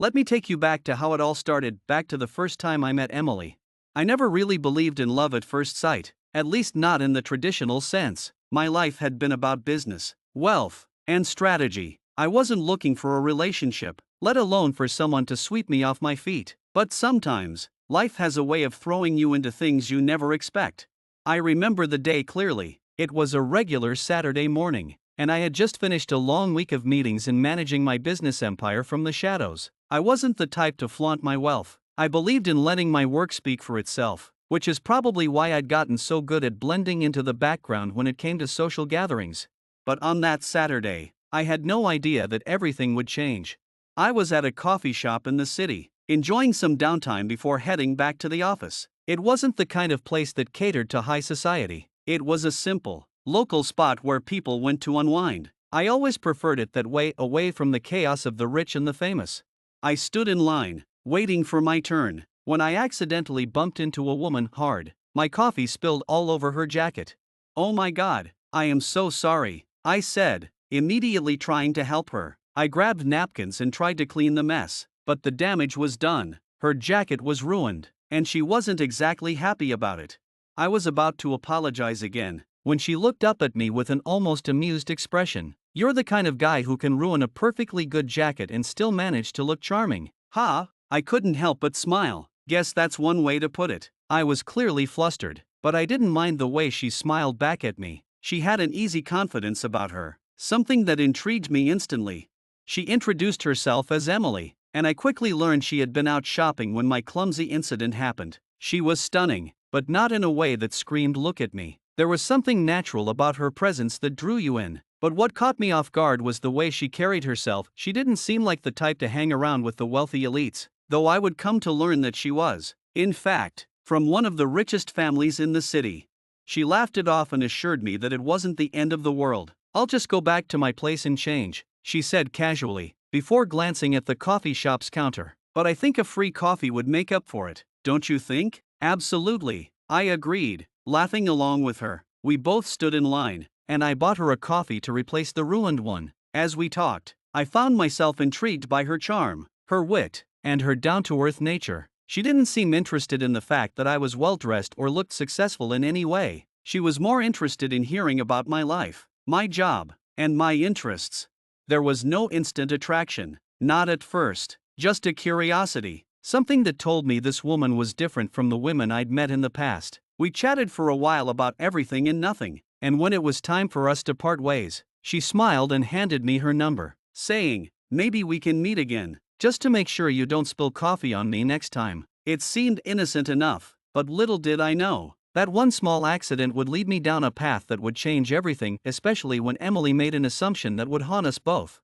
Let me take you back to how it all started, back to the first time I met Emily. I never really believed in love at first sight, at least not in the traditional sense. My life had been about business, wealth, and strategy. I wasn't looking for a relationship, let alone for someone to sweep me off my feet. But sometimes, life has a way of throwing you into things you never expect. I remember the day clearly. It was a regular Saturday morning, and I had just finished a long week of meetings and managing my business empire from the shadows. I wasn't the type to flaunt my wealth. I believed in letting my work speak for itself, which is probably why I'd gotten so good at blending into the background when it came to social gatherings. But on that Saturday, I had no idea that everything would change. I was at a coffee shop in the city, enjoying some downtime before heading back to the office. It wasn't the kind of place that catered to high society. It was a simple, local spot where people went to unwind. I always preferred it that way, away from the chaos of the rich and the famous. I stood in line, waiting for my turn, when I accidentally bumped into a woman hard. My coffee spilled all over her jacket. "Oh my God, I am so sorry," I said, immediately trying to help her. I grabbed napkins and tried to clean the mess, but the damage was done. Her jacket was ruined, and she wasn't exactly happy about it. I was about to apologize again, when she looked up at me with an almost amused expression. "You're the kind of guy who can ruin a perfectly good jacket and still manage to look charming." Ha! I couldn't help but smile. Guess that's one way to put it. I was clearly flustered, but I didn't mind the way she smiled back at me. She had an easy confidence about her, something that intrigued me instantly. She introduced herself as Emily, and I quickly learned she had been out shopping when my clumsy incident happened. She was stunning, but not in a way that screamed, "Look at me." There was something natural about her presence that drew you in. But what caught me off guard was the way she carried herself. She didn't seem like the type to hang around with the wealthy elites, though I would come to learn that she was, in fact, from one of the richest families in the city. She laughed it off and assured me that it wasn't the end of the world. "I'll just go back to my place and change," she said casually, before glancing at the coffee shop's counter. "But I think a free coffee would make up for it, don't you think?" "Absolutely," I agreed, laughing along with her. We both stood in line, and I bought her a coffee to replace the ruined one. As we talked, I found myself intrigued by her charm, her wit, and her down-to-earth nature. She didn't seem interested in the fact that I was well-dressed or looked successful in any way. She was more interested in hearing about my life, my job, and my interests. There was no instant attraction, not at first, just a curiosity, something that told me this woman was different from the women I'd met in the past. We chatted for a while about everything and nothing, and when it was time for us to part ways, she smiled and handed me her number, saying, "Maybe we can meet again, just to make sure you don't spill coffee on me next time." It seemed innocent enough, but little did I know that one small accident would lead me down a path that would change everything, especially when Emily made an assumption that would haunt us both.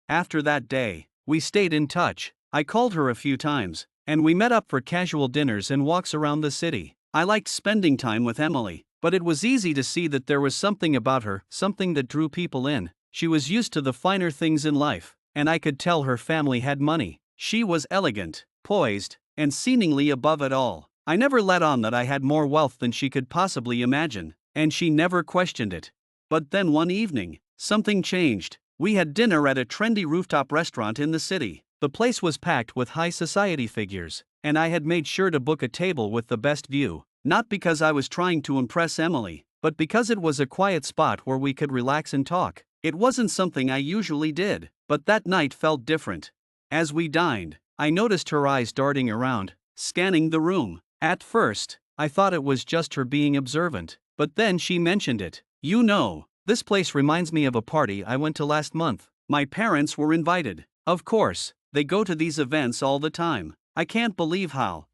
After that day, we stayed in touch. I called her a few times, and we met up for casual dinners and walks around the city. I liked spending time with Emily, but it was easy to see that there was something about her, something that drew people in. She was used to the finer things in life, and I could tell her family had money. She was elegant, poised, and seemingly above it all. I never let on that I had more wealth than she could possibly imagine, and she never questioned it. But then one evening, something changed. We had dinner at a trendy rooftop restaurant in the city. The place was packed with high society figures, and I had made sure to book a table with the best view, not because I was trying to impress Emily, but because it was a quiet spot where we could relax and talk. It wasn't something I usually did, but that night felt different. As we dined, I noticed her eyes darting around, scanning the room. At first, I thought it was just her being observant, but then she mentioned it. "You know, this place reminds me of a party I went to last month. My parents were invited. Of course, they go to these events all the time. I can't believe how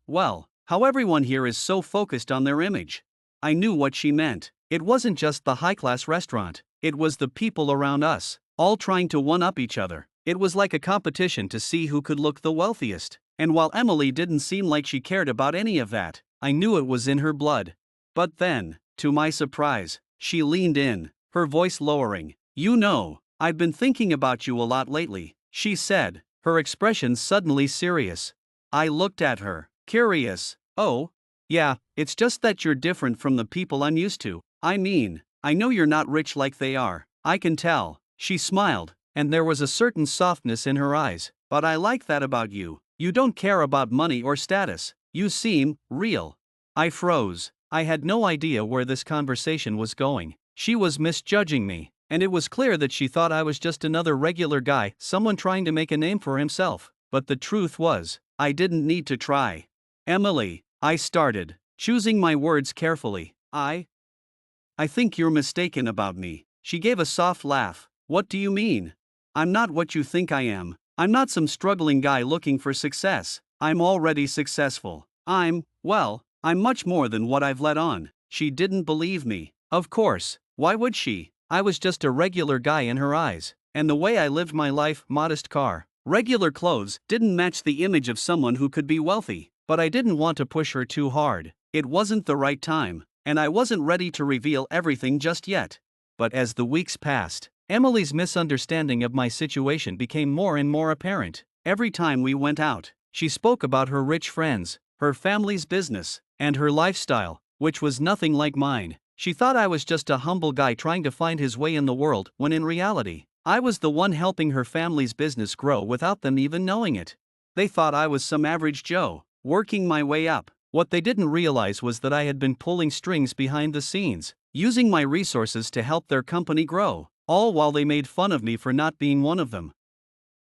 everyone here is so focused on their image." I knew what she meant. It wasn't just the high-class restaurant, it was the people around us, all trying to one-up each other. It was like a competition to see who could look the wealthiest. And while Emily didn't seem like she cared about any of that, I knew it was in her blood. But then, to my surprise, she leaned in, her voice lowering. "You know, I've been thinking about you a lot lately," she said, her expression suddenly serious. I looked at her, curious. "Oh? Yeah, it's just that you're different from the people I'm used to. I mean, I know you're not rich like they are. I can tell." She smiled, and there was a certain softness in her eyes. "But I like that about you. You don't care about money or status. You seem real." I froze. I had no idea where this conversation was going. She was misjudging me, and it was clear that she thought I was just another regular guy, someone trying to make a name for himself. But the truth was, I didn't need to try. "Emily," I started, choosing my words carefully. I think you're mistaken about me." She gave a soft laugh. "What do you mean?" "I'm not what you think I am. I'm not some struggling guy looking for success. I'm already successful. I'm much more than what I've let on." She didn't believe me. Of course, why would she? I was just a regular guy in her eyes, and the way I lived my life, modest car, regular clothes, didn't match the image of someone who could be wealthy. But I didn't want to push her too hard. It wasn't the right time, and I wasn't ready to reveal everything just yet. But as the weeks passed, Emily's misunderstanding of my situation became more and more apparent. Every time we went out, she spoke about her rich friends, her family's business, and her lifestyle, which was nothing like mine. She thought I was just a humble guy trying to find his way in the world, when in reality, I was the one helping her family's business grow without them even knowing it. They thought I was some average Joe, working my way up. What they didn't realize was that I had been pulling strings behind the scenes, using my resources to help their company grow, all while they made fun of me for not being one of them.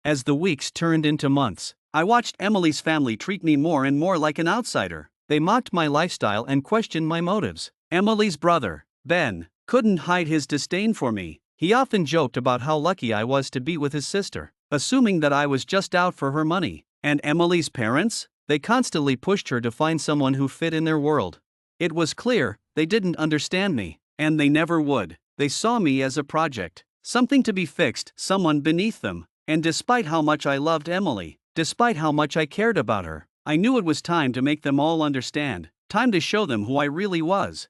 As the weeks turned into months, I watched Emily's family treat me more and more like an outsider. They mocked my lifestyle and questioned my motives. Emily's brother, Ben, couldn't hide his disdain for me. He often joked about how lucky I was to be with his sister, assuming that I was just out for her money. And Emily's parents? They constantly pushed her to find someone who fit in their world. It was clear, they didn't understand me, and they never would. They saw me as a project, something to be fixed, someone beneath them. And despite how much I loved Emily, despite how much I cared about her, I knew it was time to make them all understand, time to show them who I really was.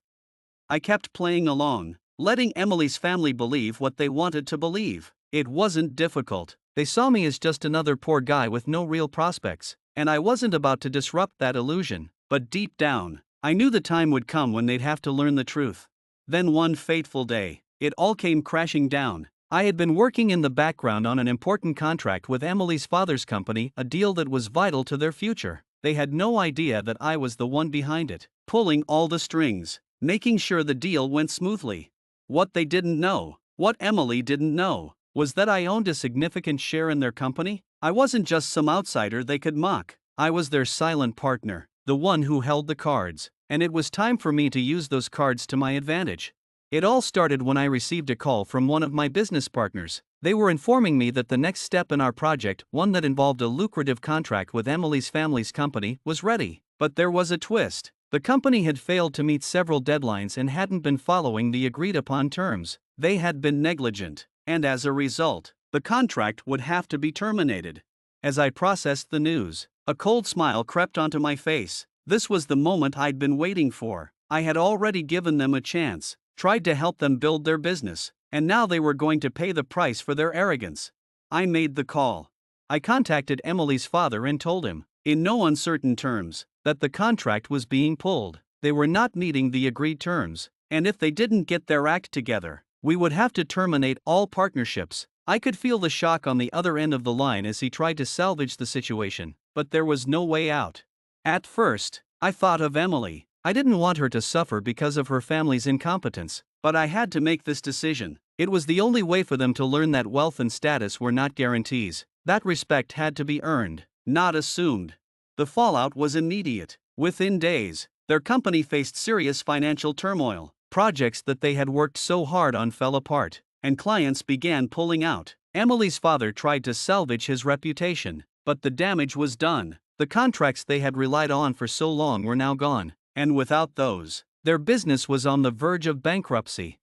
I kept playing along, letting Emily's family believe what they wanted to believe. It wasn't difficult. They saw me as just another poor guy with no real prospects, and I wasn't about to disrupt that illusion. But deep down, I knew the time would come when they'd have to learn the truth. Then one fateful day, it all came crashing down. I had been working in the background on an important contract with Emily's father's company, a deal that was vital to their future. They had no idea that I was the one behind it, pulling all the strings, making sure the deal went smoothly. What they didn't know, what Emily didn't know, was that I owned a significant share in their company. I wasn't just some outsider they could mock. I was their silent partner, the one who held the cards, and it was time for me to use those cards to my advantage. It all started when I received a call from one of my business partners. They were informing me that the next step in our project, one that involved a lucrative contract with Emily's family's company, was ready. But there was a twist. The company had failed to meet several deadlines and hadn't been following the agreed-upon terms. They had been negligent, and as a result, the contract would have to be terminated. As I processed the news, a cold smile crept onto my face. This was the moment I'd been waiting for. I had already given them a chance, tried to help them build their business, and now they were going to pay the price for their arrogance. I made the call. I contacted Emily's father and told him, in no uncertain terms, that the contract was being pulled. They were not meeting the agreed terms, and if they didn't get their act together, we would have to terminate all partnerships. I could feel the shock on the other end of the line as he tried to salvage the situation, but there was no way out. At first, I thought of Emily. I didn't want her to suffer because of her family's incompetence, but I had to make this decision. It was the only way for them to learn that wealth and status were not guarantees. That respect had to be earned, not assumed. The fallout was immediate. Within days, their company faced serious financial turmoil. Projects that they had worked so hard on fell apart, and clients began pulling out. Emily's father tried to salvage his reputation, but the damage was done. The contracts they had relied on for so long were now gone. And without those, their business was on the verge of bankruptcy.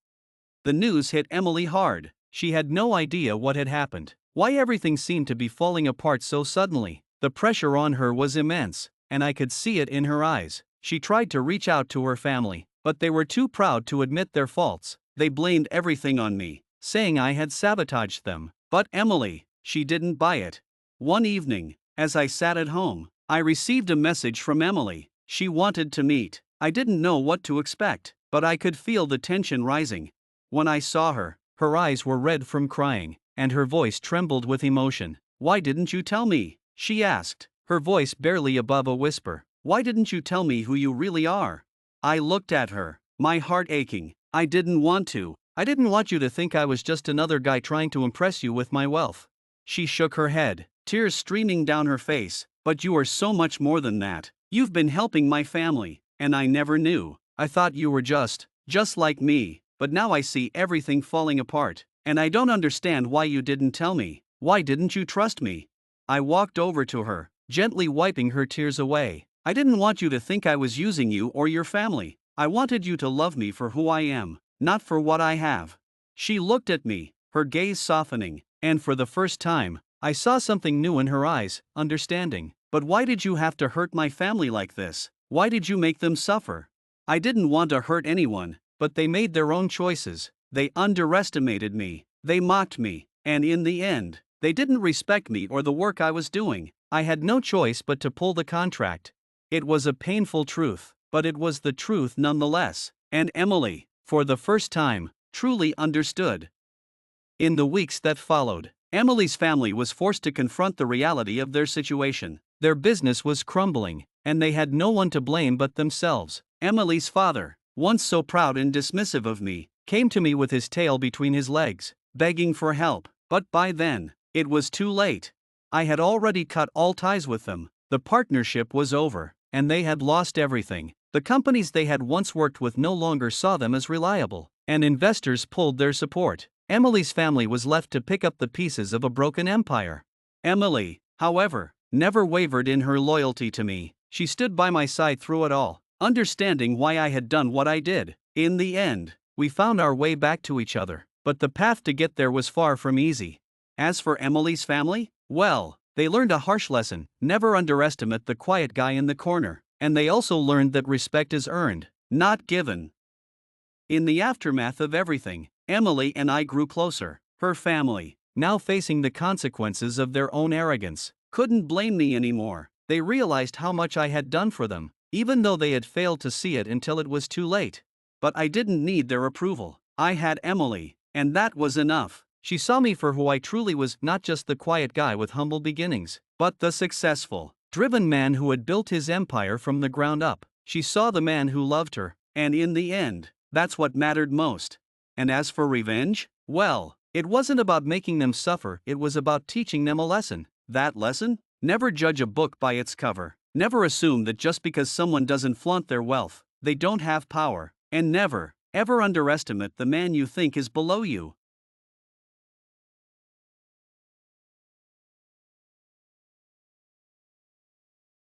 The news hit Emily hard. She had no idea what had happened, why everything seemed to be falling apart so suddenly. The pressure on her was immense, and I could see it in her eyes. She tried to reach out to her family, but they were too proud to admit their faults. They blamed everything on me, saying I had sabotaged them. But Emily, she didn't buy it. One evening, as I sat at home, I received a message from Emily. She wanted to meet. I didn't know what to expect, but I could feel the tension rising. When I saw her, her eyes were red from crying, and her voice trembled with emotion. "Why didn't you tell me?" she asked, her voice barely above a whisper. "Why didn't you tell me who you really are?" I looked at her, my heart aching. "I didn't want to. I didn't want you to think I was just another guy trying to impress you with my wealth." She shook her head, tears streaming down her face. "But you are so much more than that. You've been helping my family, and I never knew. I thought you were just like me, but now I see everything falling apart, and I don't understand why you didn't tell me. Why didn't you trust me?" I walked over to her, gently wiping her tears away. "I didn't want you to think I was using you or your family. I wanted you to love me for who I am, not for what I have." She looked at me, her gaze softening, and for the first time, I saw something new in her eyes, understanding. "But why did you have to hurt my family like this? Why did you make them suffer?" "I didn't want to hurt anyone, but they made their own choices. They underestimated me, they mocked me, and in the end, they didn't respect me or the work I was doing. I had no choice but to pull the contract." It was a painful truth, but it was the truth nonetheless, and Emily, for the first time, truly understood. In the weeks that followed, Emily's family was forced to confront the reality of their situation. Their business was crumbling, and they had no one to blame but themselves. Emily's father, once so proud and dismissive of me, came to me with his tail between his legs, begging for help, but by then, it was too late. I had already cut all ties with them. The partnership was over, and they had lost everything. The companies they had once worked with no longer saw them as reliable, and investors pulled their support. Emily's family was left to pick up the pieces of a broken empire. Emily, however, never wavered in her loyalty to me. She stood by my side through it all, understanding why I had done what I did. In the end, we found our way back to each other, but the path to get there was far from easy. As for Emily's family, well, they learned a harsh lesson: never underestimate the quiet guy in the corner, and they also learned that respect is earned, not given. In the aftermath of everything, Emily and I grew closer. Her family, now facing the consequences of their own arrogance, couldn't blame me anymore. They realized how much I had done for them, even though they had failed to see it until it was too late. But I didn't need their approval. I had Emily, and that was enough. She saw me for who I truly was, not just the quiet guy with humble beginnings, but the successful, driven man who had built his empire from the ground up. She saw the man who loved her, and in the end, that's what mattered most. And as for revenge, well, it wasn't about making them suffer, it was about teaching them a lesson. That lesson? Never judge a book by its cover. Never assume that just because someone doesn't flaunt their wealth, they don't have power. And never, ever underestimate the man you think is below you.